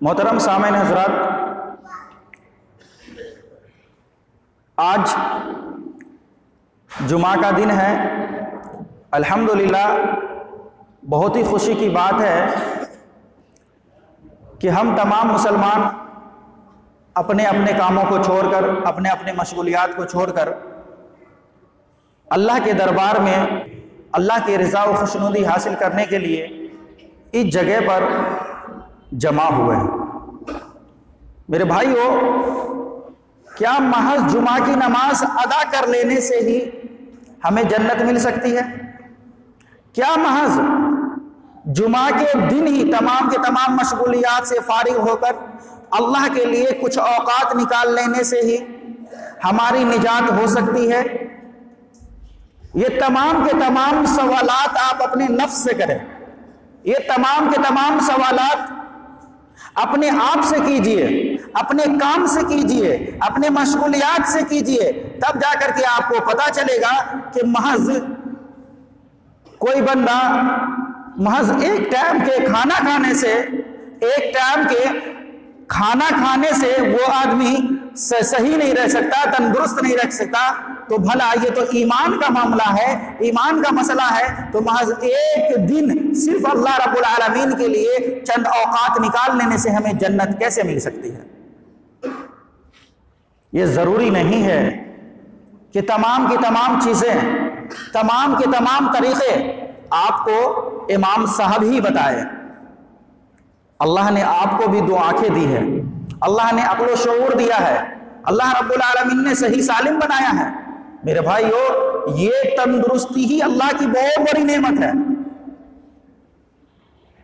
मोहतरम सामईन हज़रात, आज जुमा का दिन है। अल्हम्दुलिल्लाह, बहुत ही खुशी की बात है कि हम तमाम मुसलमान अपने अपने कामों को छोड़कर, अपने अपने मशगूलियात को छोड़कर अल्लाह के दरबार में अल्लाह की रज़ा व खुशनुदी हासिल करने के लिए इस जगह पर जमा हुए हैं। मेरे भाइयों, क्या महज जुमा की नमाज अदा कर लेने से ही हमें जन्नत मिल सकती है? क्या महज जुमा के दिन ही तमाम के तमाम मशगूलियात से फारिग होकर अल्लाह के लिए कुछ औकात निकाल लेने से ही हमारी निजात हो सकती है? ये तमाम के तमाम सवालात आप अपने नफ्स से करें। ये तमाम के तमाम सवालात अपने आप से कीजिए, अपने काम से कीजिए, अपने मशगूलियात से कीजिए, तब जाकर के आपको पता चलेगा कि महज कोई बंदा महज एक टाइम के खाना खाने से, एक टाइम के खाना खाने से वो आदमी सही नहीं रह सकता, तंदुरुस्त नहीं रह सकता। तो भला ये तो ईमान का मामला है, ईमान का मसला है। तो महज एक दिन सिर्फ अल्लाह रब्बुल आलमीन के लिए चंद औकात निकाल लेने से हमें जन्नत कैसे मिल सकती है? ये जरूरी नहीं है कि तमाम की तमाम चीजें, तमाम के तमाम तरीके आपको इमाम साहब ही बताए। अल्लाह ने आपको भी दो आंखें दी है, अल्लाह ने अक्ल व शऊर दिया है, अल्लाह रब्बुल आलमीन ने सही सालिम बनाया है। मेरे भाइयों, ये तंदुरुस्ती ही अल्लाह की बहुत बड़ी नेमत है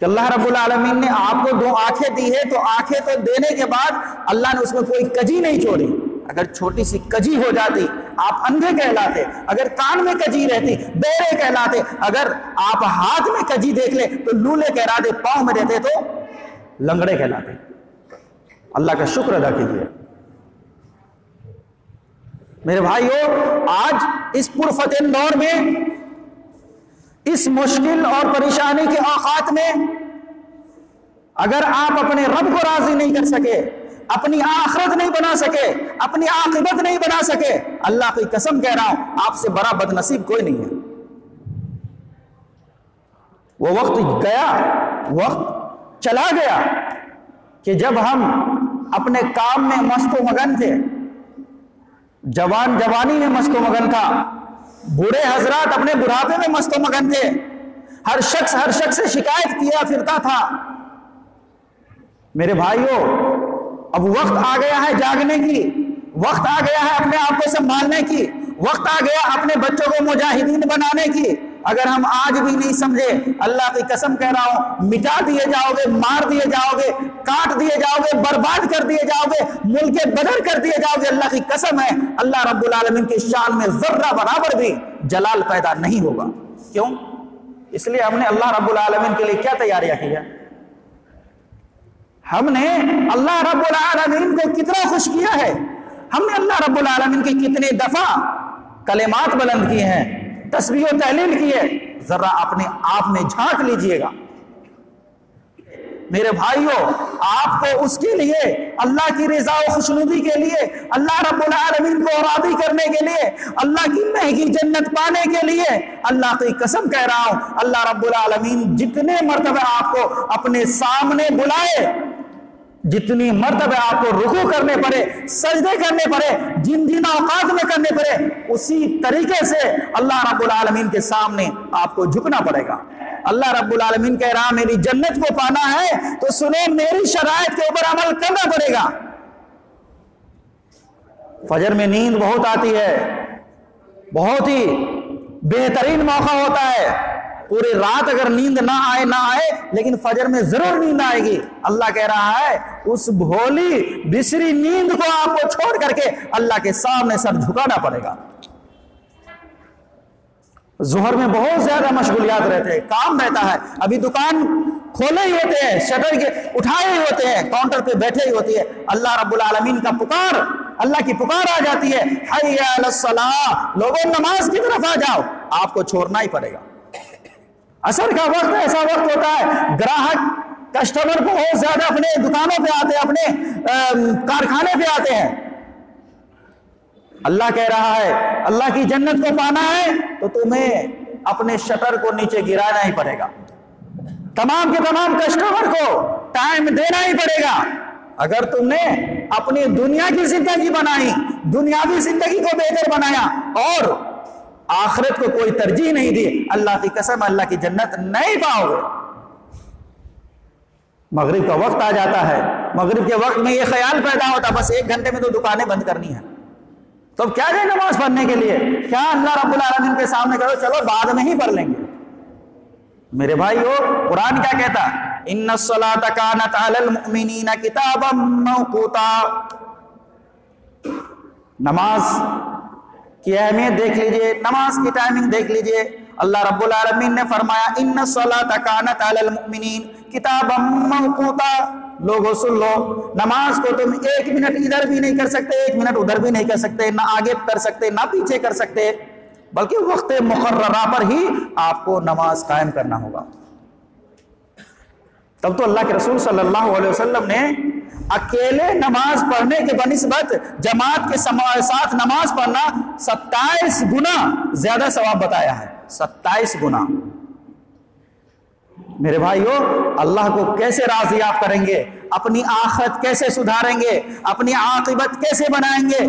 कि अल्लाह रब्बुल आलमीन ने आपको दो आंखें दी है। तो आंखें तो देने के बाद अल्लाह ने उसमें कोई कजी नहीं छोड़ी। अगर छोटी सी कजी हो जाती, आप अंधे कहलाते। अगर कान में कजी रहती, बहरे कहलाते। अगर आप हाथ में कजी देख ले तो लूले कहलाते, पांव में रहते तो लंगड़े कहलाते। अल्लाह का शुक्र अदा कीजिए। मेरे भाइयों, आज इस पुरफतेन दौर में, इस मुश्किल और परेशानी के औकात में, अगर आप अपने रब को राजी नहीं कर सके, अपनी आखिरत नहीं बना सके, अपनी आखिरत नहीं बना सके, अल्लाह की कसम कह रहा हूं, आपसे बड़ा बदनसीब कोई नहीं है। वो वक्त गया, वक्त चला गया कि जब हम अपने काम में मस्त मगन थे, जवान जवानी में मस्त मगन था, बूढ़े हजरात अपने बुढ़ापे में मस्त मगन थे, हर शख्स से शिकायत किया फिरता था। मेरे भाइयों, अब वक्त आ गया है जागने की, वक्त आ गया है अपने आप को संभालने की, वक्त आ गया अपने बच्चों को मुजाहिदीन बनाने की। अगर हम आज भी नहीं समझे, अल्लाह की कसम कह रहा हूं, मिटा दिए जाओगे, मार दिए जाओगे, काट दिए जाओगे, बर्बाद कर दिए जाओगे, मुल्के बदर कर दिए जाओगे। अल्लाह की कसम है, अल्लाह रब्बुल आलमीन की शान में जर्रा बराबर भी जलाल पैदा नहीं होगा। क्यों? इसलिए हमने अल्लाह रब्बुल आलमीन के लिए क्या तैयारियां की है? हमने अल्लाह रब्बुल आलमीन को कितना खुश किया है, हमने अल्लाह रब्बुल आलमीन की कितने दफा कलेमात बुलंद किए हैं, तस्बीह और तहलील की है। जरा अपने आप में झांक लीजिएगा। मेरे भाइयों, आपको उसके लिए, अल्लाह की रज़ा और खुशनुदी के लिए, अल्लाह रब्बुल आलमीन को राज़ी करने के लिए, अल्लाह की महंगी जन्नत पाने के लिए, अल्लाह की कसम कह रहा हूं, अल्लाह रब्बुल आलमीन जितने मर्तबे आपको अपने सामने बुलाए, जितनी मर्तबे आपको रुकू करने पड़े, सजदे करने पड़े, जिन जिन औकात में करने पड़े, उसी तरीके से अल्लाह रब्बुल आलमीन के सामने आपको झुकना पड़ेगा। अल्लाह रब्बुल आलमीन कह रहा, मेरी जन्नत को पाना है तो सुनो, मेरी शराइत के ऊपर अमल करना पड़ेगा। फजर में नींद बहुत आती है, बहुत ही बेहतरीन मौका होता है। पूरी रात अगर नींद ना आए, लेकिन फजर में जरूर नींद आएगी। अल्लाह कह रहा है, उस भोली बिसरी नींद को आपको छोड़ करके अल्लाह के सामने सर झुकाना पड़ेगा। जोहर में बहुत ज्यादा मशगूलियात रहते हैं, काम रहता है, अभी दुकान खोले ही होते हैं, शटर के उठाए ही होते हैं, काउंटर पे बैठे ही होती है। अल्लाह रब्बुल आलमीन का पुकार, अल्लाह की पुकार आ जाती है, हय्या अलस सलाह, लोगों नमाज की तरफ आ जाओ, आपको छोड़ना ही पड़ेगा। असर का वक्त ऐसा वक्त होता है, ग्राहक कस्टमर बहुत ज्यादा अपने दुकानों पे आते हैं, अपने कारखाने पे आते हैं। अल्लाह कह रहा है अल्लाह की जन्नत को पाना है तो तुम्हें अपने शटर को नीचे गिराना ही पड़ेगा, तमाम के तमाम कस्टमर को टाइम देना ही पड़ेगा। अगर तुमने अपनी दुनिया की जिंदगी बनाई, दुनियावी जिंदगी को बेहतर बनाया और आखिरत को कोई तरजीह नहीं दी, अल्लाह की कसम अल्लाह की जन्नत नहीं पाओगे। मगरिब का वक्त आ जाता है, मगरिब के वक्त में ये ख्याल पैदा होता बस 1 घंटे में तो दुकानें बंद करनी है, तो क्या जाए नमाज पढ़ने के लिए? क्या अल्लाह रब्बुल आलमीन के सामने करो चलो बाद में ही पढ़ लेंगे। मेरे भाइयों, कुरान क्या कहता? इन्नस्सलाता कानत अलल मुमिनीना किताबम मौकूता। नमाज की अहमियत देख लीजिए, नमाज की टाइमिंग देख लीजिए। अल्लाह रब्बुल आलमीन ने फरमाया इन्नस्सलाता कानत अलल मुमिनीन किताबम मौकूता। लोगों सुन लो, नमाज को तुम 1 मिनट इधर भी नहीं कर सकते, 1 मिनट उधर भी नहीं कर सकते, ना आगे कर सकते ना पीछे कर सकते, बल्कि वक्त मुकर्ररा पर ही आपको नमाज कायम करना होगा। तब तो अल्लाह के रसूल सल्लल्लाहु अलैहि वसल्लम ने अकेले नमाज पढ़ने के बनिस्बत जमात के साथ नमाज पढ़ना 27 गुना ज्यादा सवाब बताया है। 27 गुना। मेरे भाइयों, अल्लाह को कैसे राजी आप करेंगे? अपनी आखिरत कैसे सुधारेंगे? अपनी आकिबत कैसे बनाएंगे?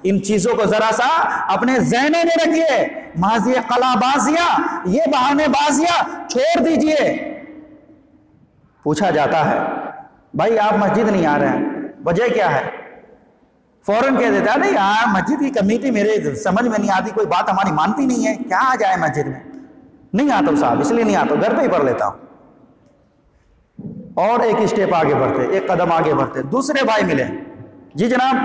इन चीजों को जरा सा अपने ज़हनों में रखिए। माजी कलाबाजियां, ये बहानेबाजियां छोड़ दीजिए। पूछा जाता है भाई आप मस्जिद नहीं आ रहे हैं, वजह क्या है? फौरन कह देता है नहीं यार मस्जिद की कमेटी मेरे समझ में नहीं आती, कोई बात हमारी मानती नहीं है, क्या आ जाए मस्जिद में? नहीं आता हूं साहब, इसलिए नहीं आता, घर पे ही पढ़ लेता हूं। और एक स्टेप आगे बढ़ते, एक कदम आगे बढ़ते, दूसरे भाई मिले, जी जनाब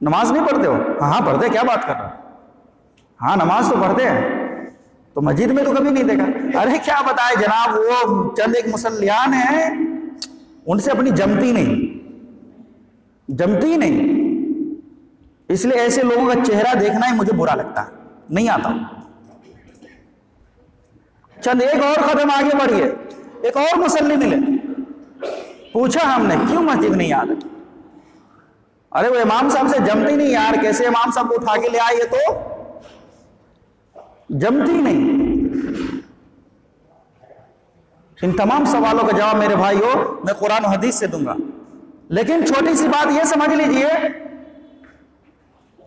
नमाज नहीं पढ़ते हो? हाँ पढ़ते, क्या बात कर रहे हो? हाँ नमाज तो पढ़ते हैं, तो मस्जिद में तो कभी नहीं देखा। अरे क्या बताए जनाब, वो चंद एक मुसल्लियान हैं, उनसे अपनी जमती नहीं, इसलिए ऐसे लोगों का चेहरा देखना ही मुझे बुरा लगता है, नहीं आता। चंद एक और कदम आगे बढ़िए, एक और मुसल्ली मिले, पूछा हमने क्यों मस्जिद नहीं आ रहे? अरे वो इमाम साहब से जमती नहीं यार, कैसे इमाम साहब को उठा के ले आए, तो जमती नहीं। इन तमाम सवालों का जवाब मेरे भाइयों मैं कुरान और हदीस से दूंगा, लेकिन छोटी सी बात यह समझ लीजिए,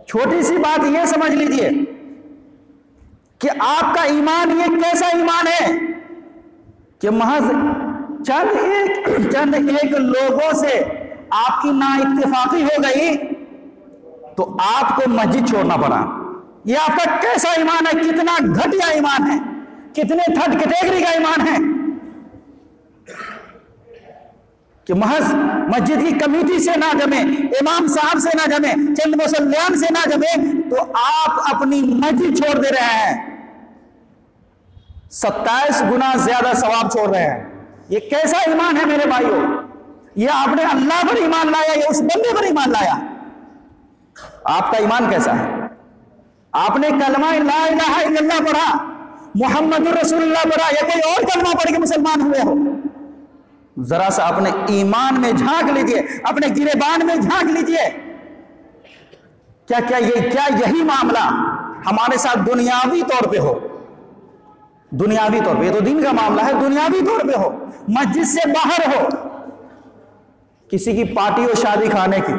छोटी सी बात यह समझ लीजिए कि आपका ईमान ये कैसा ईमान है कि महज चंद एक लोगों से आपकी ना इत्तेफाकी हो गई तो आपको मस्जिद छोड़ना पड़ा। ये आपका कैसा ईमान है? कितना घटिया ईमान है, कितने थर्ड कैटेगरी का ईमान है कि महज मस्जिद की कमेटी से ना जमे, इमाम साहब से ना जमे, चंद मुसल्लियान से ना जमे, तो आप अपनी मस्जिद छोड़ दे रहे हैं, 27 गुना ज्यादा सवाब छोड़ रहे हैं। ये कैसा ईमान है मेरे भाइयों? ये आपने अल्लाह पर ईमान लाया या उस बंदे पर ईमान लाया? आपका ईमान कैसा है? आपने कलमा ला इलाहा इल्लल्लाह पढ़ा, मुहम्मदुर रसूलुल्लाह पढ़ा, या कोई और कलमा पढ़ के मुसलमान हुए हो? जरा सा अपने ईमान में झांक लीजिए, अपने गिरेबान में झांक लीजिए। क्या यही मामला हमारे साथ दुनियावी तौर पे हो? दुनियावी तौर पे, ये तो दीन का मामला है, दुनियावी तौर पे हो, मस्जिद से बाहर हो, किसी की पार्टी हो शादी खाने की,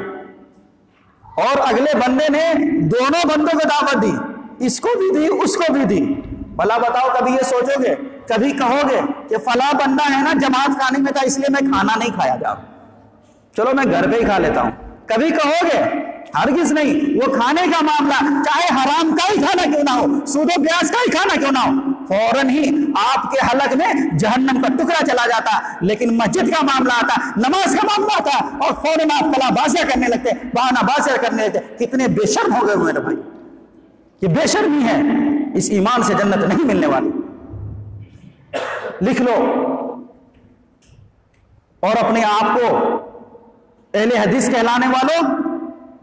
और अगले बंदे ने दोनों बंदों को दावत दी, इसको भी दी उसको भी दी। भला बताओ कभी ये सोचोगे, कभी कहोगे कि फला बंदा है ना जमात खाने में था इसलिए मैं खाना नहीं खाया जा, चलो मैं घर पे ही खा लेता हूं? कभी कहोगे? हरगिज नहीं। वो खाने का मामला चाहे हराम का ही खाना क्यों ना हो, सूदो प्याज का ही खाना क्यों ना हो, फौरन ही आपके हलक में जहन्नम का टुकड़ा चला जाता। लेकिन मस्जिद का मामला आता, नमाज का मामला आता, और फौरन आप कलाबाजियां करने लगते, बहानाबाजियां करने लगते। कितने बेशर्म हो गए मेरे भाई, ये बेशर्मी है, इस ईमान से जन्नत नहीं मिलने वाली। लिख लो और अपने आप को अहले हदीस कहलाने वालों,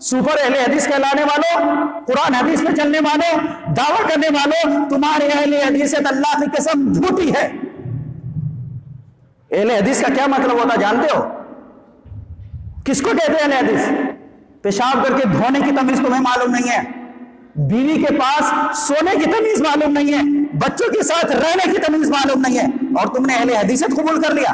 सुपर अहले हदीस कहलाने वालों, कुरान हदीस में चलने वालों, दावा करने वालों, तुम्हारे अहले हदीस अल्लाह की कसम झूठी है। अहले हदीस का क्या मतलब होता जानते हो? किसको कहते हैं अहले हदीस? पेशाब करके धोने की तमीज तुम्हें मालूम नहीं है, बीवी के पास सोने की तमीज मालूम नहीं है, बच्चों के साथ रहने की तमीज मालूम नहीं है, और तुमने अहले हदीसियत कबूल कर लिया।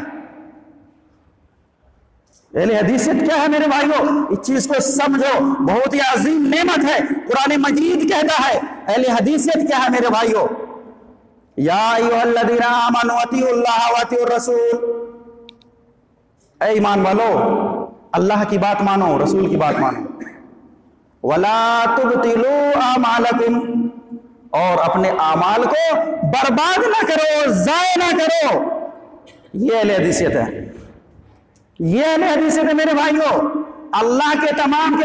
अहले हदीसियत क्या है मेरे भाइयों? इस चीज को समझो, बहुत ही अजीम नेमत है। कुरान मजीद कहता है अहले हदीसियत क्या है मेरे भाइयों? या अय्युहल्लज़ीना आमनू अतीउल्लाह व अतीउर रसूल, ऐ ईमान वालो अल्लाह की बात मानो, रसूल की बात मानो। वला तुबतिलू आमालकुम, और अपने आमाल को बर्बाद ना करो, जाया ना करो। ये अहले हदीसियत है, ये अहले हदीसियत है मेरे भाइयों। अल्लाह के तमाम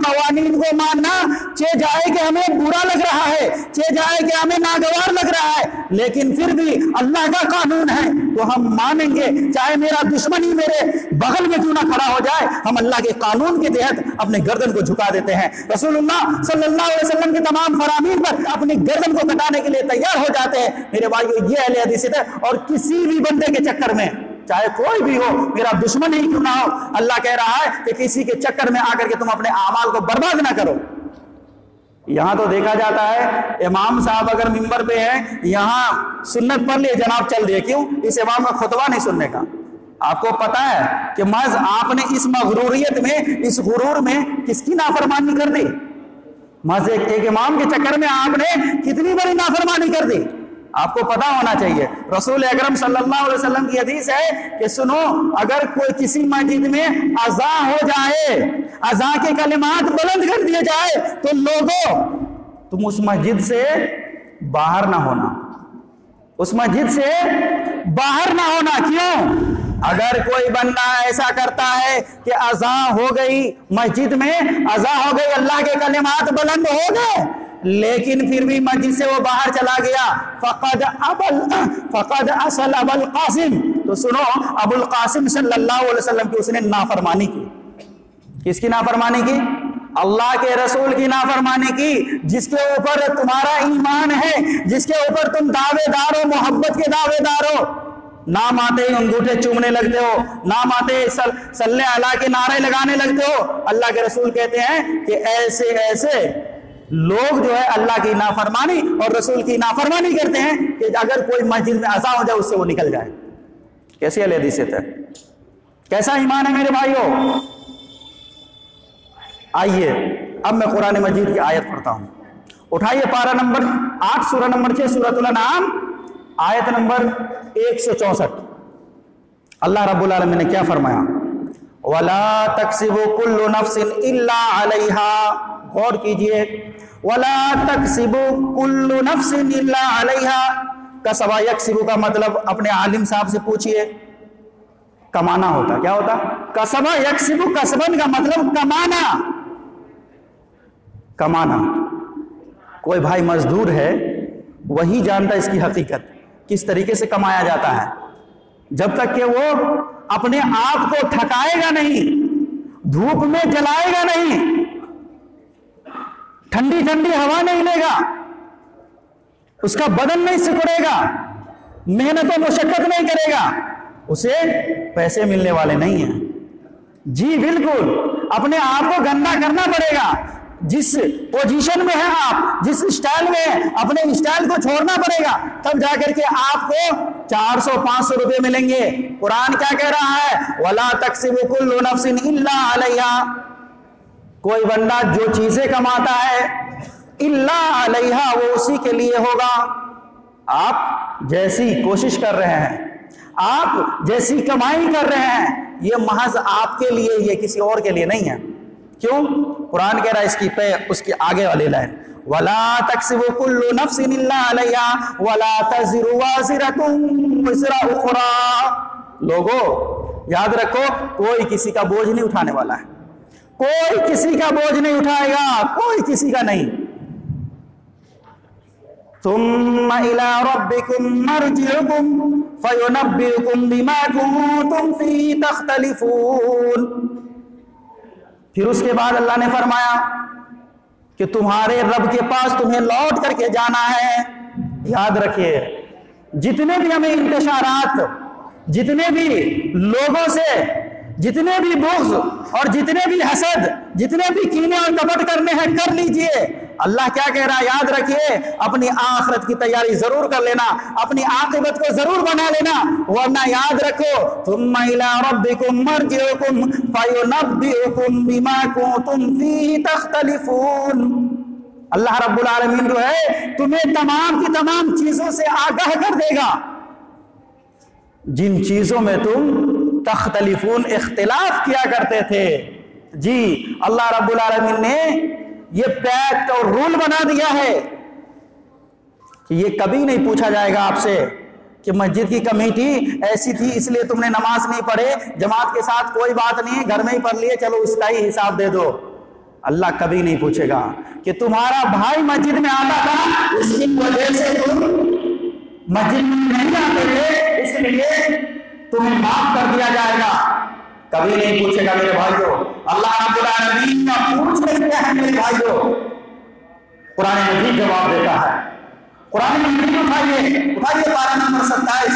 कवानीन को मानना, चे जाए कि हमें बुरा लग रहा है, चे जाए कि हमें नागवार लग रहा है, लेकिन फिर भी अल्लाह का कानून है तो हम मानेंगे, चाहे मेरा दुश्मन ही मेरे बगल में क्यों ना खड़ा हो जाए, हम अल्लाह के कानून के तहत अपने गर्दन को झुका देते हैं। रसूलुल्लाह सल्लल्लाहु अलैहि वसल्लम के तमाम फरामीन पर अपनी गर्दन को कटाने के लिए तैयार हो जाते हैं मेरे भाइयों। ये अहले हदीसियत है। और किसी भी बंदे के चक्कर में, चाहे कोई भी हो, मेरा दुश्मन ही क्यों ना हो, अल्लाह कह रहा है कि किसी के चक्कर में आकर के तुम अपने आमाल को बर्बाद ना करो। यहां तो देखा जाता है इमाम साहब अगर मिंबर पे हैं, यहां सुन्नत पढ़ लिए जनाब चल दिए, क्यों? इस इमाम का खुतबा नहीं सुनने का। आपको पता है कि महज आपने इस मगरूरियत में, इस गुरूर में किसकी नाफरमानी कर दी? महज एक इमाम के चक्कर में आपने कितनी बड़ी नाफरमानी कर दी, आपको पता होना चाहिए। रसूल अकरम सल्लल्लाहु अलैहि वसल्लम की हदीस है कि सुनो, अगर कोई किसी मस्जिद में अज़ा हो जाए, अज़ा के कलिमात बुलंद कर दिए जाए, तो लोगों तुम उस मस्जिद से बाहर ना होना, उस मस्जिद से बाहर ना होना। क्यों? अगर कोई बंदा ऐसा करता है कि अज़ा हो गई, मस्जिद में अज़ा हो गई, अल्लाह के कलिमात बुलंद हो गए, लेकिन फिर भी मस्जिद से वो बाहर चला गया, फक़द असल अबुल कासिम, तो सुनो, अबुल कासिम सल्लल्लाहु अलैहि वसल्लम की उसने नाफरमानी की। किसकी नाफरमानी की? अल्लाह के रसूल की नाफरमानी की। जिसके ऊपर तुम्हारा ईमान है, जिसके ऊपर तुम दावेदार हो, मोहब्बत के दावेदार हो, नाम आते ही अंगूठे चूमने लगते हो, नाम आते ही सल्ले अला के नारे लगाने लगते हो। अल्लाह के रसूल कहते हैं कि ऐसे ऐसे लोग जो है अल्लाह की नाफरमानी और रसूल की नाफरमानी करते हैं कि अगर कोई मस्जिद में अज़ा हो जाए उससे वो निकल जाए। कैसी अहले हदीसियत है, कैसा ईमान है मेरे भाइयों। आइए अब मैं कुरान मजीद की आयत पढ़ता हूं। उठाइए पारा नंबर 8 सूरह नंबर 6 सूरतुल अनआम आयत नंबर 164। अल्लाह रब्बुल आलमीन ने क्या फरमाया? वला तक्सिबु कुल्लु नफ्सिन इल्ला अलैहा, गौर कीजिए, वला तक्सिबु कुल्लु नफ्सिन इल्ला अलैहा। कसबा यक्सिबु का मतलब अपने आलिम साहब से पूछिए, कमाना होता क्या होता? कसबा यक्सिबु, कसबन का मतलब कमाना, कमाना। कोई भाई मजदूर है, वही जानता इसकी हकीकत, किस तरीके से कमाया जाता है। जब तक कि वो अपने आप को थकाएगा नहीं, धूप में जलाएगा नहीं, ठंडी ठंडी हवा नहीं लेगा, उसका बदन नहीं सिकुड़ेगा, मेहनत और मुशक्कत नहीं करेगा, उसे पैसे मिलने वाले नहीं हैं। जी बिल्कुल, अपने आप को गंदा करना पड़ेगा। जिस पोजीशन में है आप, जिस स्टाइल में है, अपने स्टाइल को छोड़ना पड़ेगा, तब जाकर के आपको 400-500 रुपए मिलेंगे। कुरान क्या कह रहा है? वला तक्सिबु कुल्लु नफ्सिन इल्ला अलैहा। कोई बंदा जो चीजें कमाता है, इल्ला अलैहा, वो उसी के लिए होगा। आप जैसी कोशिश कर रहे हैं, आप जैसी कमाई कर रहे हैं, ये महज आपके लिए, ये किसी और के लिए नहीं है। क्यों? कुरान कह रहा है इसकी पे उसकी आगे वाली लाइन, वला तक्सिबु कुल्लु नफ्सिन इल्ला अलैहा वला तज़िरु वाज़िरतुन विज़रा उख़रा। लोगों याद रखो, कोई किसी का बोझ नहीं उठाने वाला है, कोई किसी का बोझ नहीं उठाएगा, कोई किसी का नहीं। सुम्मा इला रब्बिकुम मर्जिउकुम फयुनब्बिउकुम बिमा कुंतुम फीही तख्तलिफून। फिर उसके बाद अल्लाह ने फरमाया कि तुम्हारे रब के पास तुम्हें लौट करके जाना है। याद रखिए, जितने भी हमें इंतशारात जितने भी लोगों से जितने भी बुग़्ज़ और जितने भी हसद, जितने भी कीने और कपट करने हैं कर लीजिए। अल्लाह क्या कह रहा है, याद रखिए, अपनी आखिरत की तैयारी जरूर कर लेना, अपनी आखिरत को जरूर बना लेना, वरना याद रखो तुम्मा इला रब्बिकुम मरजिउकुम फयुनब्बिउकुम बिमा कुंतुम फीहि तख्तलिफून। अल्लाह रब्बुल आलमीन जो है तुम्हें तमाम की तमाम चीजों से आगाह कर देगा जिन चीजों में तुम तख्तलिफून इख्तिलाफ किया करते थे। जी, अल्लाह रब्बुल आलमीन ने ये पैक्ट और रूल बना दिया है कि ये कभी नहीं पूछा जाएगा आपसे कि मस्जिद की कमेटी ऐसी थी इसलिए तुमने नमाज नहीं पढ़े, जमात के साथ कोई बात नहीं, घर में ही पढ़ लिए, चलो उसका ही हिसाब दे दो। अल्लाह कभी नहीं पूछेगा कि तुम्हारा भाई मस्जिद में आता था, इसकी वजह से तुम मस्जिद में नहीं आते थे, इसलिए तुम्हें माफ कर दिया जाएगा। कभी नहीं पूछेगा मेरे भाइयों। अल्लाह रब्बुल आलमीन का पूछ सकते हैं मेरे भाइयों। कुरान मजीद जवाब देता है। कुरान मजीद उठाइए पारा नंबर 27,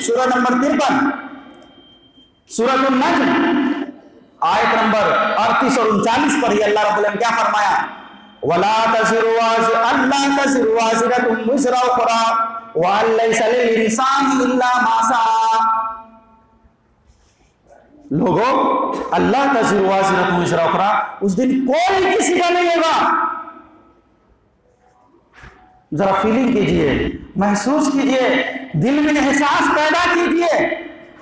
सूरह नंबर 53, सूरह नज्म, आयत नंबर 38 और 39 पर ही अल्लाह रब्बुल आलमीन क्या फरमाया, वला तज़िरु वाज़िरतुन विज़रा उख़रा व लैसा लिल इंसानि इल्ला मा सआ। लोगों, अल्लाह तज़िरु वाज़िरतुन विज़रा उख़रा, उस दिन कोई किसी का नहीं होगा। जरा फीलिंग कीजिए, महसूस कीजिए, दिल में एहसास पैदा कीजिए,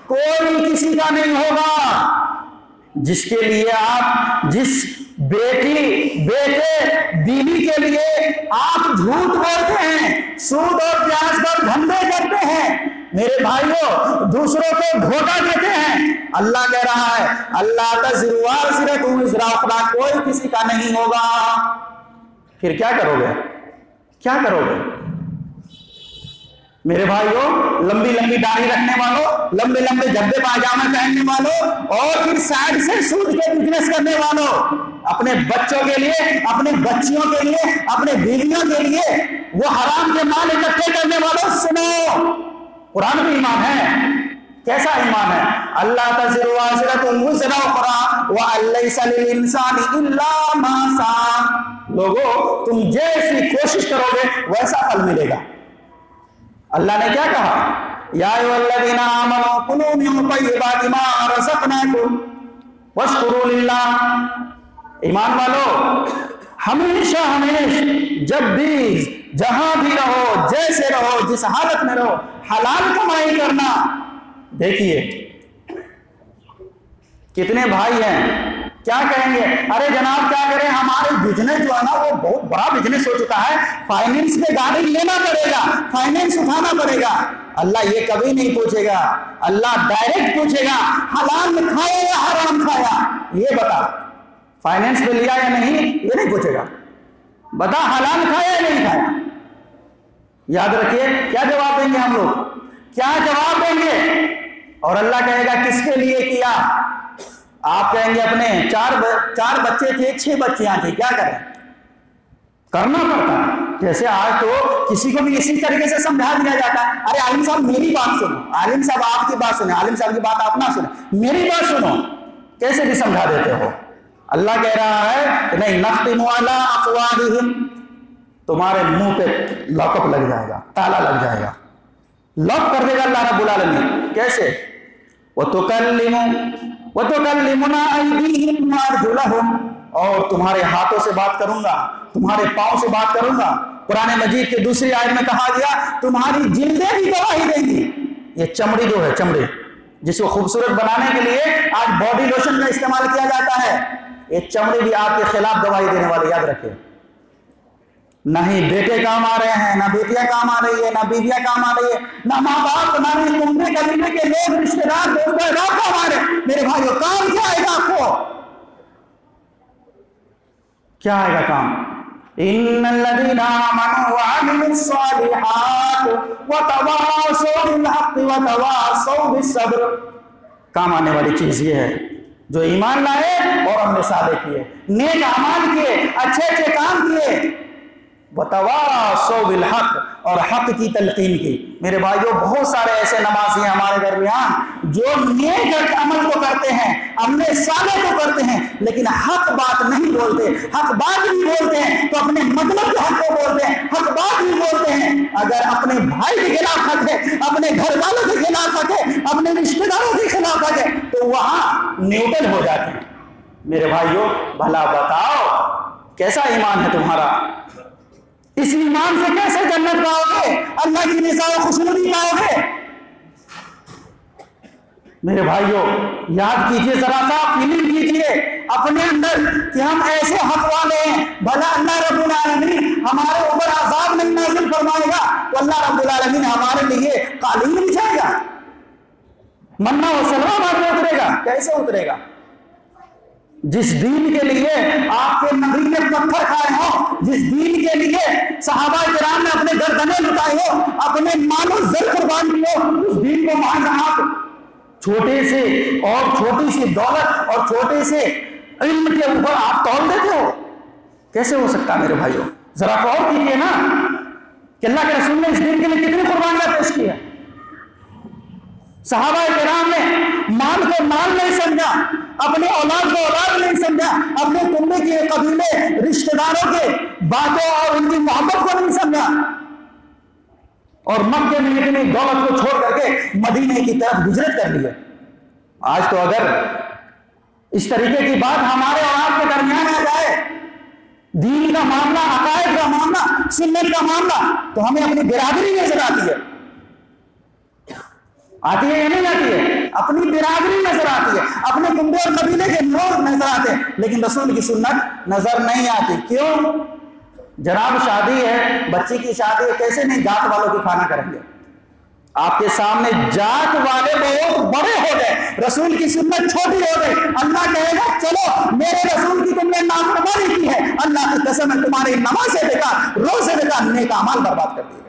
कोई किसी का नहीं होगा। जिसके लिए आप, जिस बेटी बेटे बीवी के लिए आप झूठ बोलते हैं, सूद और ब्याज पर धंधे करते हैं, मेरे भाइयों दूसरों को धोखा देते हैं, अल्लाह कह रहा है अल्लाह तज़िरु वाज़िरतुन विज़रा उख़रा, कोई किसी का नहीं होगा। फिर क्या करोगे, क्या करोगे मेरे भाइयों? लंबी लंबी दाढ़ी रखने वालों, लंबे लंबे जब्बे पायजामा पहनने वालों और फिर साइड से सूद के बिजनेस करने वालों, अपने बच्चों के लिए, अपने बच्चियों के लिए, अपने बीवियों के लिए वो हराम के माल इकट्ठे करने वालों, सुनो, कुरान भी ईमान है। कैसा ईमान है? अल्लाह तज़िरु वाज़िरतुन विज़रा उख़रा व लैसा लिल इंसानि इल्ला मा सआ। लोगों, तुम जैसी कोशिश करोगे वैसा फल मिलेगा। अल्लाह ने क्या कहा, या अय्युहल्लज़ीना आमनू कुलू मिन तय्यिबाति मा रज़क़नाकुम वश्कुरू लिल्लाह। ईमान वालों, हमेशा जब भी जहां भी रहो, जैसे रहो, जिस हालत में रहो, हलाल कमाई करना। देखिए कितने भाई हैं, क्या कहेंगे, अरे जनाब क्या करें, हमारे बिजनेस जो है ना वो बहुत बड़ा बिजनेस हो चुका है, फाइनेंस में गाड़ी लेना पड़ेगा, फाइनेंस उठाना पड़ेगा। अल्लाह ये कभी नहीं पूछेगा, अल्लाह डायरेक्ट पूछेगा हलाल में खाया या हराम खाया, ये बता। फाइनेंस में लिया या नहीं ये नहीं पूछेगा, बता हलाल खाया या नहीं खाया। याद रखिए, क्या जवाब देंगे हम लोग, क्या जवाब देंगे? और अल्लाह कहेगा किसके लिए किया? आप कहेंगे अपने चार बच्चे थे, 6 बच्चियां थी, क्या करें, करना पड़ता है। जैसे आज तो किसी को भी इसी तरीके से समझा दिया जाता है, अरे आलिम साहब मेरी बात सुनो, आलिम साहब आपकी बात सुने, आलिम साहब की बात आप ना सुने, मेरी बात सुनो, कैसे भी समझा देते हो। अल्लाह कह रहा है नहीं, नख्तिमु अला अफ़वाहिहिम, तुम्हारे मुंह पे लॉकअप लग जाएगा, ताला लग जाएगा, लॉक कर देगा अल्लाह रब्बुल आलमीन। कैसे? वतुकल्लिमुना अयदीहिम व अर्जुलहुम, और तुम्हारे हाथों से बात करूंगा, तुम्हारे पांव से बात करूंगा। कुरान मजीद के दूसरी आयत में कहा गया तुम्हारी जिल्दें भी गवाही देंगी। ये चमड़ी जो है, चमड़ी जिसको खूबसूरत बनाने के लिए आज बॉडी लोशन का इस्तेमाल किया जाता है, ये चमड़ी भी आपके खिलाफ गवाही देने वाले, याद रखें। नहीं बेटे काम आ रहे हैं, ना बेटियां काम आ रही है, ना बीवियां काम आ रही है, ना माँ बाप, ना तुम्हारे करीबी के लोग, रिश्तेदार, दोस्त काम आ रहे। मेरे भाइयों काम क्या आएगा आपको, क्या आएगा काम? इन्नल्लज़ीना आमनू व अमिलुस्सालिहात व तवासौ बिल हक़्क़ि व तवासौ बिस्सब्र। काम आने वाली चीज ये है जो ईमान लाए और अमल साले किए, नेक अमाल किए, अच्छे अच्छे काम किए, वतवासौ बिल हक, और हक की तलकीन की। मेरे भाइयों, बहुत सारे ऐसे नमाजी हैं हमारे दरमियान जो नेक अमल तो करते हैं, अमले साले तो करते हैं, लेकिन हक बात नहीं बोलते। हक बात नहीं बोलते हैं तो अपने मतलब के हक को बोलते हैं, हक बात नहीं बोलते हैं। अगर अपने भाई के खिलाफ हक है, अपने घर वालों के खिलाफ हक है, अपने रिश्तेदारों के खिलाफ हक है, तो वहां न्यूट्रल हो जाते हैं। मेरे भाइयों, भला बताओ कैसा ईमान है तुम्हारा? इस ईमान से कैसे जन्नत पाओगे, अल्लाह की रिज़ा और खुशनुदी पाओगे? मेरे भाइयों, याद कीजिए, जरा सा फीलिंग कीजिए अपने अंदर कि हम ऐसे हक वाले हैं। भला अल्लाह रब्बुल आलमीन हमारे ऊपर अज़ाब नहीं नाज़िल फरमाएगा तो अल्लाह रब्बुल आलमीन हमारे लिए कालीन बिछाएगा, मन्ना और सलवा बाद में उतरेगा? कैसे उतरेगा? जिस दीन के लिए आपके नबी ने पत्थर खाए हो, जिस दीन के लिए सहाबा किराम ने अपने गर्दनें लुटाई हो, अपने मानो जर कुर्बान किए हो, उस दीन को मान आप छोटे से और छोटी सी दौलत और छोटे से इल्म के ऊपर आप तौल देते हो? कैसे हो सकता है मेरे भाइयों? जरा गौर कीजिए ना कि अल्लाह के रसूल ने इस दीन के लिए कितनी कुर्बानियां पेश की है। सहाबा किराम ने माल को माल नहीं समझा, अपने औलाद को औलाद नहीं समझा, अपने कुंबे के कबीले रिश्तेदारों के बातों और उनकी मोहब्बत को नहीं समझा, और मक्के में इतनी दौलत को छोड़ करके मदीने की तरफ हिजरत कर ली है। आज तो अगर इस तरीके की बात हमारे और आपके दरमियान आ जाए, दीन का मामला, अकायद का मामला, सुन्नत का मामला, तो हमें अपनी बिरादरी नजर आती है। आती है या नहीं आती है? अपनी बिरादरी नजर आती है, अपने कुंबे और कबीले के लोग नजर आते हैं, लेकिन रसूल की सुन्नत नजर नहीं आती। क्यों? जनाब, शादी है, बच्ची की शादी है, कैसे नहीं जात वालों की खाना करेंगे? आपके सामने जात वाले बहुत बड़े हो गए, रसूल की सुन्नत छोटी हो गई। अल्लाह कहेगा चलो मेरे रसूल की तुमने नाफरमानी की है, अल्लाह की कसम है तुम्हारी नमाज से बेकार, रोजे बेकार, नेक अमाल बर्बाद कर दिए।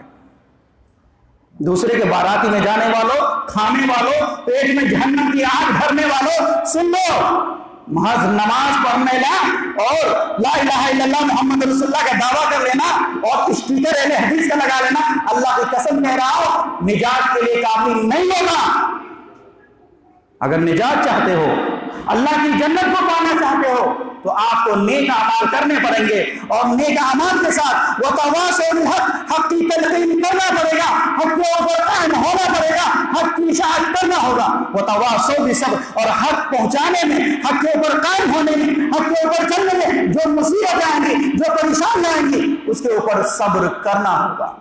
दूसरे के बाराती में जाने वालों, खाने वालों, पेट में जहन्नम की आग भरने वालों, सुन लो, महज नमाज पढ़ने ला और ला इलाहा इल्लल्लाह मोहम्मद रसूलुल्लाह का दावा कर लेना और स्टीकर अहले हदीस का लगा लेना, अल्लाह की कसम कह रहा हो, निजात के लिए काफी नहीं होगा। अगर निजात चाहते हो, अल्लाह की जन्नत को पाना चाहते हो, तो आपको नेक अमाल करने पड़ेंगे, और नेक अमाल के साथ वो तवासौ बिल हक, हक की तलकीन करना पड़ेगा, हक के ऊपर कायम होना पड़ेगा, हक की इशाअत करना होगा। वो तवासौ बिसब्र, और हक पहुंचाने में, हक के ऊपर कायम होने में, हक के ऊपर चलने में जो मुसीबत आएंगी, जो परेशानी आएंगी, उसके ऊपर सब्र करना होगा।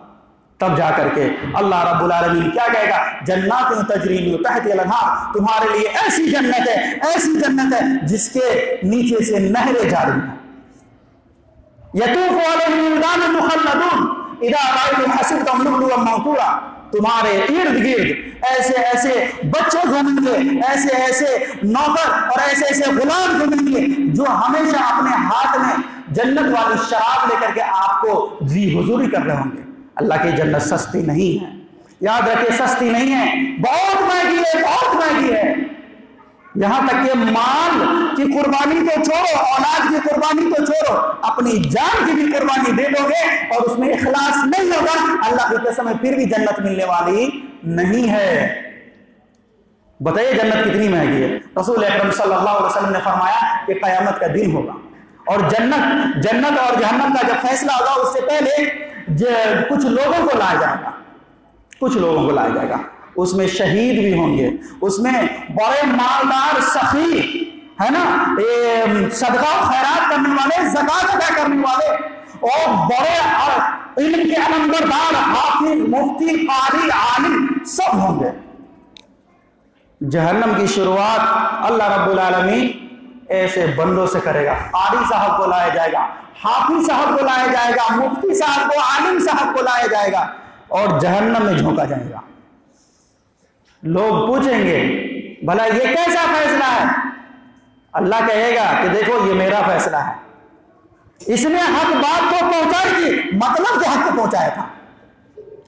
तब जाकर के अल्लाह रब्बुल आलमीन क्या कहेगा? जन्नातुन तजरी मिन तहतिहा अल-अनहार, तुम्हारे लिए ऐसी जन्नत है, ऐसी जन्नत है जिसके नीचे से नहरें जारी हैं। यतूफु अलैहिम विल्दानुन मुखल्लदून इज़ा रअयतुम हसिबतहुम लुअलुअन मंसूरा, तुम्हारे इर्द गिर्द ऐसे ऐसे बच्चे घूमेंगे, ऐसे ऐसे नौकर और ऐसे ऐसे गुलाम घूमेंगे जो हमेशा अपने हाथ में जन्नत वाली शराब लेकर के आपको जी हुजूरी कर रहे होंगे। अल्लाह की जन्नत सस्ती नहीं है, याद रखिए, सस्ती नहीं है, बहुत महंगी है, बहुत महंगी है। यहां तक कि माल की कुर्बानी तो छोड़ो, औलाद की कुर्बानी तो छोड़ो, अपनी जान की भी कुर्बानी दे दोगे और उसमें इखलास नहीं होगा, अल्लाह की कसम है फिर भी जन्नत मिलने वाली नहीं है। बताइए जन्नत कितनी महंगी है। रसूल अकरम सल्लल्लाहु अलैहि वसल्लम ने फरमाया कि क़यामत का दिन होगा और जन्नत और जहन्नम का जब फैसला होगा उससे पहले कुछ लोगों को लाया जाएगा, कुछ लोगों को लाया जाएगा, उसमें शहीद भी होंगे, उसमें बड़े मालदार सखी है ना, ये सदका खैरात करने वाले, ज़कात अदा करने वाले, और बड़े इल्म के अलमबरदार हाफिज, मुफ्ती, कारी, आलिम सब होंगे। जहन्नम की शुरुआत अल्लाह रब्बुल आलमीन ऐसे बंदों से करेगा। कारी साहब को लाया जाएगा, हाफिज साहब को लाया जाएगा, मुफ्ती साहब को, आलिम साहब को लाया जाएगा और जहन्नम में झोंका जाएगा। लोग पूछेंगे भला ये कैसा फैसला है? अल्लाह कहेगा कि देखो ये मेरा फैसला है, इसने हक बात को पहुंचाई थी, मतलब के हक को पहुंचाया था,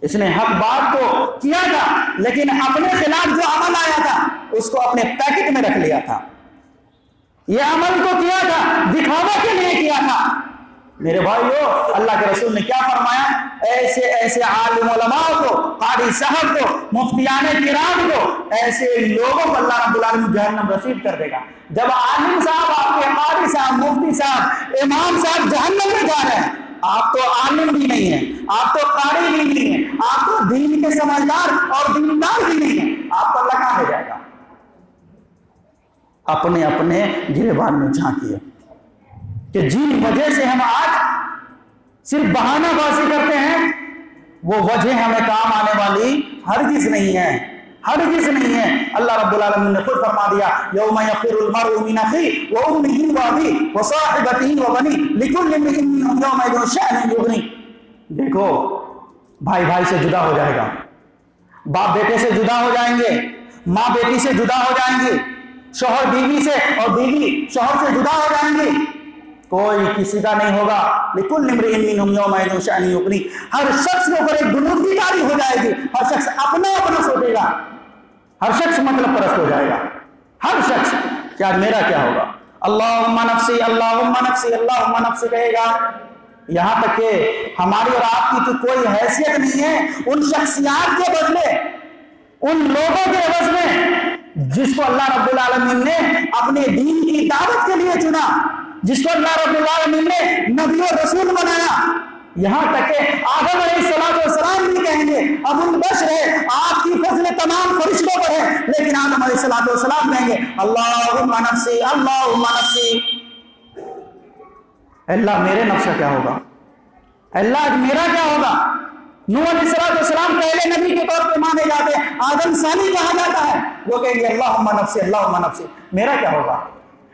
इसने हक बात को किया था, लेकिन अपने खिलाफ जो अमल आया था उसको अपने पैकेट में रख लिया था। यह अमल तो किया था, दिखावा के लिए किया था, मेरे भाइयों, अल्लाह के रसूल ने क्या फरमाया? ऐसे ऐसे आलिम उलमाओं को, कारी साहब को, मुफ्तियाने किराम को, ऐसे लोगों को अल्लाह रब्बुल आलमीन जहन्नम नसीब कर देगा। जब आलिम साहब, आपके कारी साहब, मुफ्ती साहब, इमाम साहब जहन्नम में जा रहे हैं, आप तो आलिम भी नहीं है, आप तो कारी भी नहीं है, आप तो दीन के समझदार और दीनदार भी नहीं है, आपको अल्लाह कहां ले जाएगा? अपने अपने गिरेबान में झांकिए कि जिन वजह से हम आज सिर्फ बहानाबाजी करते हैं, वो वजह हमें काम आने वाली हरगिज नहीं है, हरगिज नहीं है। अल्लाह रब्बुल आलमीन ने खुद फरमा दिया, यौमा यफ़िरुल मर्उ मिन अख़ीहि व उम्मिही व अबीहि व साहिबतिही व बनीहि लिकुल्लि इम्रिइन मिनहुम यौमइज़िन शअनुन युग़नीह। देखो, भाई भाई से जुदा हो जाएगा, बाप बेटे से जुदा हो जाएंगे, माँ बेटी से जुदा हो जाएंगी, शौहर बीवी से और बीवी शौहर से जुदा हो जाएंगी, कोई किसी का नहीं होगा। लिकुल्लि इम्रिइन मिनहुम यौमइज़िन शअनुन युग़नीह। हर शख्स के ऊपर एक दुनूकी तारी हो जाएगी, हर शख्स अपना अपना सोचेगा, हर शख्स मतलब परस्त हो जाएगा, हर शख्स कि आज मेरा क्या होगा। अल्लाहुम्मा नफ्सी अल्लाहुम्मा नफ्सी अल्लाहुम्मा नफ्सी कहेगा। यहां तक कि हमारी और आपकी तो कोई हैसियत नहीं है उन शख्सियात के बदले, उन लोगों के एवज में जिसको अल्लाह रब्बुल आलमीन ने अपने दीन की दावत के लिए चुना, जिसको अल्लाह रब्बुल आलमीन ने नबी और रसूल बनाया। यहां तक कि आदम अलैहिस्सलाम भी कहेंगे, अबुल बशर है, आपकी फजल तमाम फरिश्तों पर है, लेकिन आदम अलैहिस्सलाम कहेंगे अल्लाहुम्मा नफ्सी अल्लाहुम्मा नफ्सी। अल्लाह मेरे नफ्स का क्या होगा, अल्लाह मेरा क्या होगा। नूह अलैहिस्सलाम पहले नबी के तौर पे माने जाते हैं, आदम सानी कहा जाता है, वो कहेंगे अल्लाहुम्मा नफ्सी अल्लाहुम्मा नफ्सी, मेरा क्या होगा।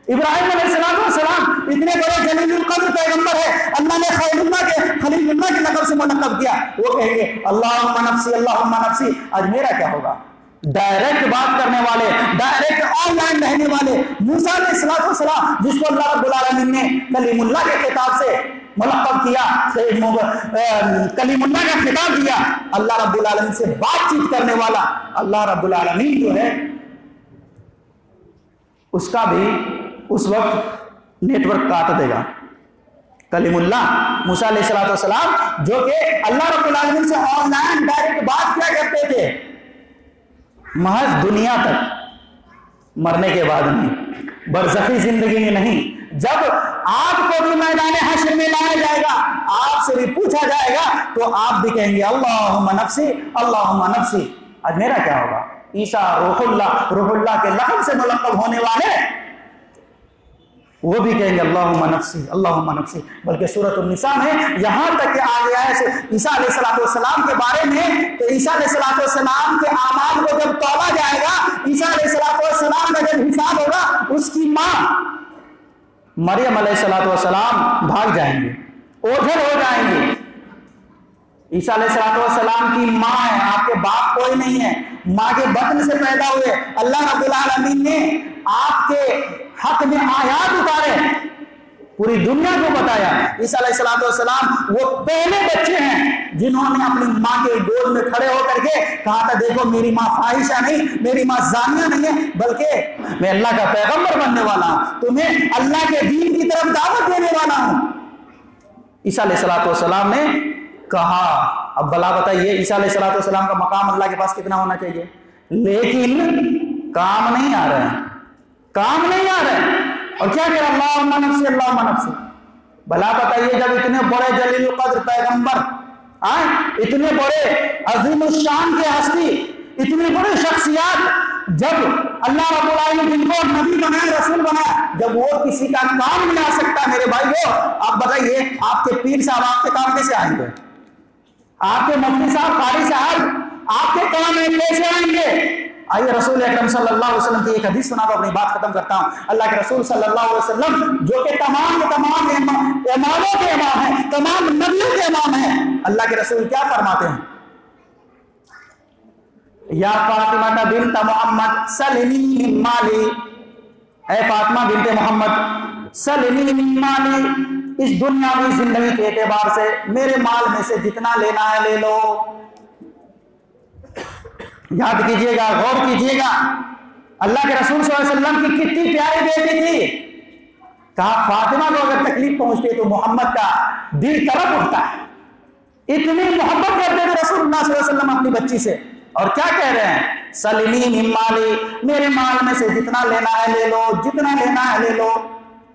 इब्राहिम अलैहिस्सलाम इतने बड़े जलीलुल कद्र पैगंबर है, अल्लाह ने खलीलुल्लाह के लक़ब से मुनक़्क़ब किया, वो कहेंगे अल्लाहुम्मा नफ्सी अल्लाहुम्मा नफ्सी, आज मेरा क्या होगा। डायरेक्ट बात करने वाले, डायरेक्ट ऑनलाइन रहने वाले मूसा अलैहिस्सलाम, जिसको अल्लाह रब्बुल आलमीन ने कलीमुल्लाह के खिताब से मुलक़्क़ब किया, कलीमुल्लाह का खिताब दिया, अल्लाह रब्बुल आलमीन से बातचीत करने वाला अल्लाह रब्बुल आलमीन जो है, उसका भी उस वक्त नेटवर्क काट देगा। कलीमुल्लाह मूसा अलैहिस्सलाम जो कि अल्लाह रब्बुल आलमीन से ऑनलाइन डायरेक्ट बात किया करते थे, महज दुनिया तक, मरने के बाद नहीं, बरज़खी जिंदगी में नहीं, जब आपको भी मैदान हश्र में लाया जाएगा, आपसे भी पूछा जाएगा, तो आप भी कहेंगे अल्लाहुम्मा नफ्सी अल्लाहुम्मा नफ्सी, आज मेरा क्या होगा। ईसा रूहुल्लाह के लक़ब से मुलक़्क़ब होने वाले वो भी कहेंगे अल्लाहुम्मा नफ्सी अल्लाहुम्मा नफ्सी। बल्कि सूरत निसा में यहां तक के आ गया है ईसा अलैहिस्सलाम के बारे में, तो ईसा अलैहिस्सलाम के आमाल को जब तौला जाएगा, ईसा अलैहिस्सलाम का जब हिसाब होगा, उसकी मां मरियम अलैहिस्सलाम भाग जाएंगे, ओझल हो जाएंगे। ईसा अलैहिस्सलाम की मां है, आपके बाप कोई नहीं है, मां के बतन से पैदा हुए। अल्लाह रब्बुल आलमीन ने आपके हक में आयात उतारे, पूरी दुनिया को बताया। ईसा अलैहिस्सलाम वो पहले बच्चे हैं जिन्होंने अपनी मां के गोद में खड़े होकर के कहा था, देखो मेरी मां फाहिशा नहीं, मेरी मां जानिया नहीं है, बल्कि मैं अल्लाह का पैगंबर बनने वाला हूं, तुम्हें अल्लाह के दीन की तरफ दावत देने वाला हूं। ईसा अलैहिस्सलाम ने कहा। अब भला बताइए, ईसा अलैहिस्सलाम का मकाम अल्लाह के पास कितना होना चाहिए, लेकिन काम नहीं आ रहा है, काम नहीं आ रहा है। और क्या कह रहा, अल्लाहुम्मा नफ्सी अल्लाहुम्मा नफ्सी। भला बताइए, जब इतने बड़े जलीलुल कद्र पैगंबर, इतने बड़े अज़ीमुश्शान के हस्ती, इतनी बड़ी शख्सियत, जब अल्लाह रब्बुल आलमीन जिनको नबी बनाए, रसूल बनाए, जब वो किसी का काम नहीं आ सकता, मेरे भाइयों आप बताइए, आपके पीर साहब आपके काम कैसे आएंगे, आपके मुफ्ती साहब, कारी साहब आपके काम में कैसे आएंगे। आइए रसूल अकरम सल्लल्लाहु अलैहि वसल्लम की एक हदीस सुना, तो अपनी बात खत्म करता हूं। अल्लाह के रसूल सल्लल्लाहु अलैहि वसल्लम जो कि तमाम इमामों के इमाम हैं, तमाम नबियों के इमाम हैं, अल्लाह के रसूल क्या फरमाते हैं, या फातिमा बिन्त मोहम्मद सलिनी मिन माली, ऐ फातिमा बिन्त मोहम्मद सलिनी मिन माली, इस दुनियावी जिंदगी के एतबार से मेरे माल में से जितना लेना है ले लो। याद कीजिएगा, गौर कीजिएगा, अल्लाह के रसूल सल्लल्लाहु अलैहि वसल्लम की कितनी प्यारी बेटी थी, कहा फातिमा को अगर तकलीफ पहुंचती है तो मोहम्मद का दिल तड़प उठता है। इतनी मोहब्बत करते थे रसूलुल्लाह सल्लल्लाहु अलैहि वसल्लम अपनी बच्ची से। और क्या कह रहे हैं, सलिनी मिन माली, मेरे माल में से जितना लेना है ले लो, जितना लेना है ले लो।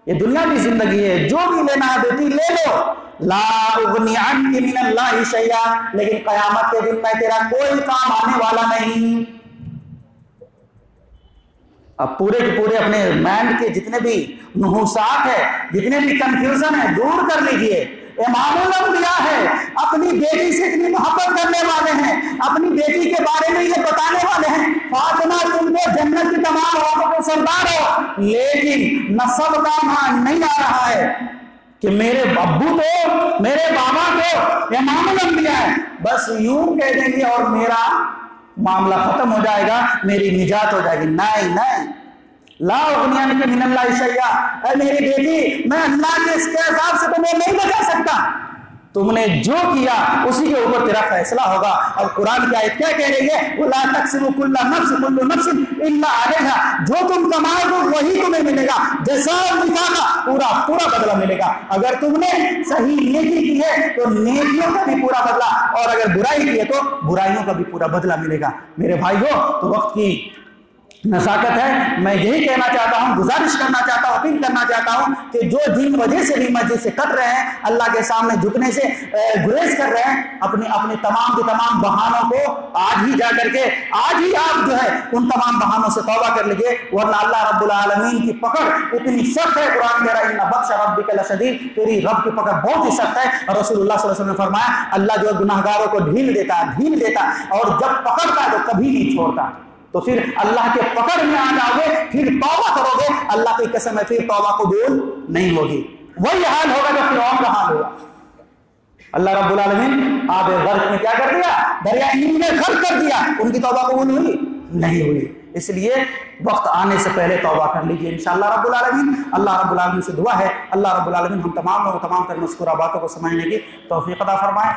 ये दुनिया की जिंदगी है, जो भी लेना है बेटी ले लो। ला उगनी अन्की मिनल्लाहि शैया, लेकिन कयामत के दिन में तेरा कोई काम आने वाला नहीं। अब पूरे के पूरे अपने माइंड के जितने भी नुहूसात है, जितने भी कंफ्यूजन है, दूर कर लीजिए। इमामुल अंबिया है, अपनी बेटी से इतनी मोहब्बत करने वाले हैं, अपनी बेटी के बारे में ये बताने वाले हैं, फातिमा तुम तो जन्नत की तमाम औरतों के सरदार हो। लेकिन नस्ब का मान नहीं आ रहा है कि मेरे अब्बू तो, मेरे बाबा तो इमामुल अंबिया है, बस यूं कह देंगे और मेरा मामला खत्म हो जाएगा, मेरी निजात हो जाएगी। नहीं नहीं, ला उगनी अन्की मिनल्लाहि शैया, मेरी बेटी मैं अल्लाह के इसके हिसाब से तुम्हें नहीं बचा सकता। तुमने जो किया उसी के ऊपर तेरा फैसला होगा। और कुरान की आयत क्या कह रही है, वला तक्सिबु कुल्लु नफ्सिन इल्ला अलैहा, जो तुम कमाओगे वही तुम्हें मिलेगा, जज़ाअ विफाका, पूरा पूरा बदला मिलेगा। अगर तुमने सही नेकी की है तो नेकियों का भी पूरा बदला, और अगर बुराई की है तो बुराइयों का भी पूरा बदला मिलेगा। मेरे भाइयों, तो वक्त की नज़ाकत है, मैं यही कहना चाहता हूं, गुजारिश करना चाहता हूं, अपील करना चाहता हूं कि जो जिन वजह से भी मस्जिद से कट रहे हैं, अल्लाह के सामने झुकने से गुरेज कर रहे हैं, अपनी अपने तमाम के तमाम बहानों को आज ही जा करके, आज ही आप जो है उन तमाम बहानों से तौबा कर लीजिए, वरना अल्लाह रब्बुल आलमीन की पकड़ इतनी सख्त है। कुरान कह रहा है इन्ना बत्श रब्बिका लशदीद, तेरी रब की पकड़ बहुत ही सख्त है। और रसूलुल्लाह सल्लल्लाहु अलैहि वसल्लम ने फरमाया, अल्लाह जो गुनाहगारों को ढील देता, और जब पकड़ता है तो कभी नहीं छोड़ता। तो फिर अल्लाह के पकड़ में आ जाओगे, फिर तौबा करोगे, अल्लाह की कसम है फिर तौबा कबूल नहीं होगी। वही हाल होगा जो फिरौन का हाल होगा। अल्लाह रब्बुल आलमीन आब गर्क में क्या कर दिया, दरिया नील में गर्क कर दिया, उनकी तौबा कबूल हुई नहीं हुई। इसलिए वक्त आने से पहले तौबा कर लीजिए इंशाअल्लाह रब्बुल आलमीन। अल्लाह रब्बुल आलमीन से दुआ है, अल्लाह रब्बुल आलमीन हम तमाम लोगों तमाम तरह मुस्कुरा बातों को समझने की तौफीक अता फरमाए।